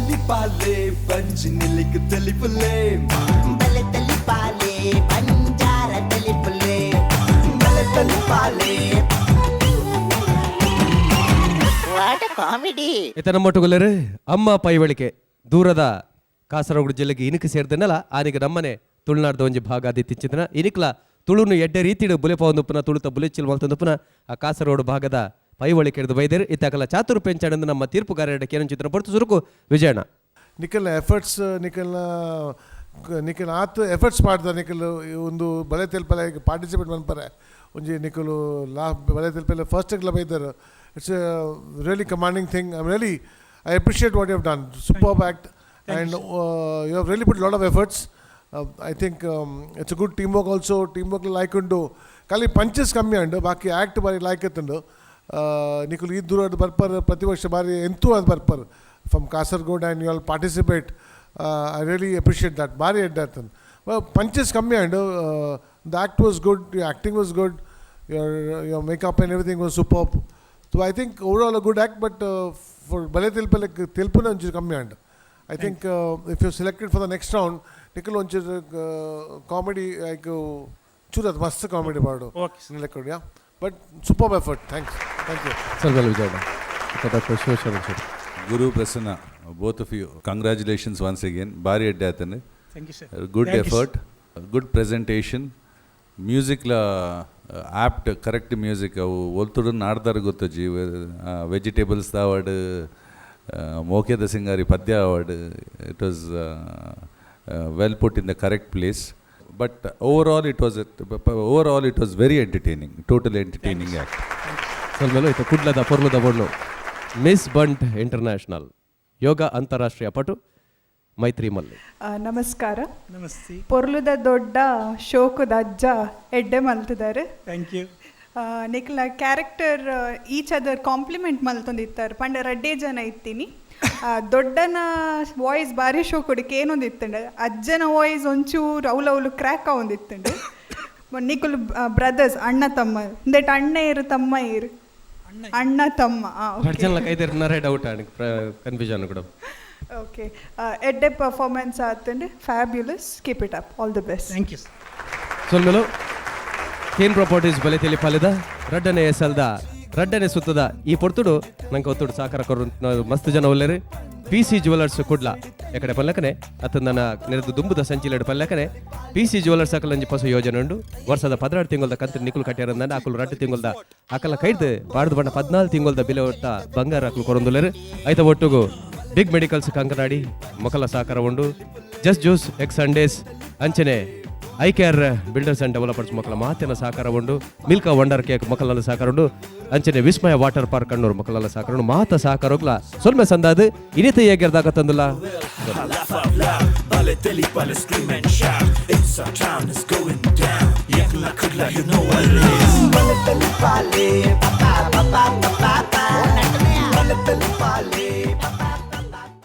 TELIPAALE పంచి నిలికి తెలిపులే బలే TELIPAALE పంజార తెలిపులే బలే TELIPAALE ವಾಟ್ ಅ ಕಾಮಿಡಿ. ಇತನ ಮೊಟ್ಟುಗೊಲ್ಲರು ಅಮ್ಮ ಪೈವಳಿಕೆ ದೂರದ ಕಾಸರಗೋಡು ಜಿಲ್ಲೆಗೆ ಇನಿಕೆ ಸೇರಿದನಲ್ಲ ಆನಿಗೆ ನಮ್ಮನೆ ತುಳುನಾಡ್ದ ಒಂಜಿ ಭಾಗ ಆದಿತ್ತಿಚ್ಚಿದನ ಇನಿಕ್ಲ ತುಳುನು ಎಡ್ಡೆ ರೀತಿಡು ಬುಲೆಪವೊಂದುಪ್ಪುನ ತುಳುತ ಬುಲೆಚ್ಚಿಲ್ ಮಲ್ತೊಂದುಪ್ಪುನ ಆ ಕಾಸರಗೋಡು ಭಾಗದ ಪೈವಳಿಕೆ ಹಿಡಿದು ಬೈದೇರು ಇತ್ತಾಕಲ ಚಾತುರ್ ಪೆಂಚಾಣಂದು ನಮ್ಮ ತೀರ್ಪುಗಾರರ ಕೇರನ್ ಚಿತ್ರ ಪಡ್ತು ಸುರುಕು ವಿಜಯಣ್ಣ ನಿಖಲ್ನ ಎಫರ್ಟ್ಸ್ ನಿಖಲ್ ಆತು ಎಫರ್ಟ್ಸ್ ಮಾಡ್ದ ನಿಖಲ್ ಒಂದು ಬಲೆ ತೆಲ್ಪಲೆ ಪಾರ್ಟಿಸಿಪೇಟ್ ಮನ್ಪರೆ ಒಂಜಿ ನಿಖಲು ಬಲೆ ತೆಲ್ಪಲೆ ಫಸ್ಟ್ ಕ್ಲಬ್ ಬೈದರು it's really commanding thing I appreciate what you have done superb act and you have really put lot of efforts I think it's a good team work also team work like ಉಂಡು ಖಾಲಿ punches ಕಮ್ಮಿ ಉಂಡು ಬಾಕಿ act ಬಾರಿ like ಎತ್ತುಂಡು ನಿಖಲು ಈ ದೂರ ಬರ್ಪರ್ ಪ್ರತಿ ವರ್ಷ ಬಾರಿ ಎಂತೂ ಅದು ಬರ್ಪರ್ from Kasaragod and you all participate I really appreciate that ಬಾರಿ ಎಡ್ಡಾತನ್ ಪಂಚಸ್ ಕಮ್ಮಿ and the act was good your acting was good your makeup and everything was super so I think overall a good act but for ಬಲೆ ತೆಲ್ಪುನ ಒಂಚೂರು ಕಮ್ಮಿ and I think if you selected for the next round ನಿಖಲ್ ಒಂಚೂರು comedy like ಚೂರು ಅದು ಮಸ್ತ್ comedy ಮಾಡು ನಿಲಕ್ಕೊಡಿ but super effort thank you ಸ್ವಲ್ಪ Vijayanna Guru Prasanna, both of you, congratulations once again. Bari Addatane. Thank you, sir. Good effort, good presentation. Music la apt, correct music. Voltudu naadar gottaji. Vegetables da award, Mokyada Singari Padya award. It was well put in the correct place. But overall, it was very entertaining. Totally entertaining act. ಸ್ವಲ್ಪಲೂ ಇತ್ತು ಕುಡ್ಲದ ಪೊರ್ಲುದ ಬೋಡ್ಲು miss ಬಂಟ್ international ಯೋಗ ಅಂತಾರಾಷ್ಟ್ರೀಯ ಪಟು ಮೈತ್ರಿ ಮಲ್ಲು. ನಮಸ್ಕಾರ. ನಮಸ್ತೆ. ಪೊರ್ಲುದ ದೊಡ್ಡ ಶೋಕದ ಅಜ್ಜ ಎಡ್ಡೆ ಮಲ್ತಿದ್ದಾರೆ. Thank you. ನಿಕ್ಲ ಕ್ಯಾರೆಕ್ಟರ್ ಈಚ್ ಅದರ್ ಕಾಂಪ್ಲಿಮೆಂಟ್ ಮಲ್ತೊಂದಿತ್ತಾರೆ ಪಂಡ ರಡ್ಡೇ ಜನ ಇತ್ತೀನಿ. ದೊಡ್ಡನ ವಾಯ್ಸ್ ಭಾರಿ ಶೋ ಕೊಡಿಕೆ ಏನೊಂದು ಇತ್ತಂಡೆ, ಅಜ್ಜನ ವಾಯ್ಸ್ ಒಂಚೂರು ಅವಳು ಕ್ರ್ಯಾಕ್ ಒಂದಿತ್ತಂಡೆ. ನಿಕುಲು ಬ್ರದರ್ಸ್ ಅಣ್ಣ ತಮ್ಮ ದಟ್ ಅಣ್ಣ ಇರು ತಮ್ಮ ಇರು ಅಣ್ಣ ತಮ್ಮ ಡೌಟ್ ಕನ್ಫ್ಯೂಷನ್ ಕೂಡ. ಓಕೆ ಎಡ್ಡೆ ಪರ್ಫಾರ್ಮೆನ್ಸ್ ಆತಂಡೆ fabulous. Keep it up. All the best. Thank you. ಸೊಲ್ಮೆಲು ಕೇನ್ ಪ್ರಾಪರ್ಟೀಸ್ ಬಲೆ ತಿಳಿಪಾಲಿದ ರಡ್ಡನೆ ಎಸಲ್ದ ರಡ್ಡನೆ ಸುತ್ತದ ಈ ಪೊರ್ತುಡು ನಂಗೆ ಒತ್ತುಡು ಸಾಕಾರ ಕೊರು ಮಸ್ತ್ ಜನ ಒಲ್ಲೆರು. PC ಜ್ಯುವೆಲರ್ಸ್ ಕುಡ್ಲ ಎಕಡೆ ಪಲ್ಲಕನೆ ಅತ್ತ ನನ್ನ ನೆರೆದು ದುಂಬುದ ಸಂಚಿಲೆಡು ಪಲ್ಲಕನೆ PC ಜ್ಯುವೆಲರ್ಸ್ ಅಕಲಂಜಿ ಪಸು ಯೋಜನೆ ಉಂಡು. ವರ್ಷದ 16 ತಿಂಗಳದ ಕಂತು ನಿಕುಲು ಕಟ್ಟಾರಂದ ಅಕಲು 2 ತಿಂಗಳದ ಅಕಲ ಕೈದು ಬಾಡ್ದು ಬಣ್ಣ 14 ತಿಂಗಳದ ಬೆಲೆ ಒಟ್ಟ ಬಂಗಾರ ಅಕಲು ಕೊರೊಂದುಲೆರು. ಐತ ಒಟ್ಟುಗು ಬಿಗ್ ಮೆಡಿಕಲ್ಸ್ ಕಂಕನಾಡಿ ಮೊಕಲ ಸಾಕಾರ ಉಂಡು. ಜಸ್ಟ್ ಜ್ಯೂಸ್ ಎಕ್ಸ್ ಸಂಡೇಸ್ ಅಂಚನೆ I care builders and developers ಮಕ್ಕಳ ಮಾತಿನ ಸಹಕಾರ ಉಂಡು. ಮಿಲ್ಕಾ ವಂಡರ್ ಕೇಕ್ ಮಕ್ಕಳೆಲ್ಲ ಸಹಕಾರ ಉಂಡು. ಅಂಚನೆ ವಿಸ್ಮಯ ವಾಟರ್ ಪಾರ್ಕ್ ಕಣ್ಣೂರು ಮಕ್ಕಳೆಲ್ಲ ಸಹಕಾರ ಉಂಡು. ಮಾತ ಸಹಕಾರ ಹೋಗ್ಲ ಸೊಲ್ಮೆ ಸಂದಾದು ಇನಿತ ಹೇಗಿರ್ದಾಗ ತಂದಿಲ್ಲ. TELIPAALE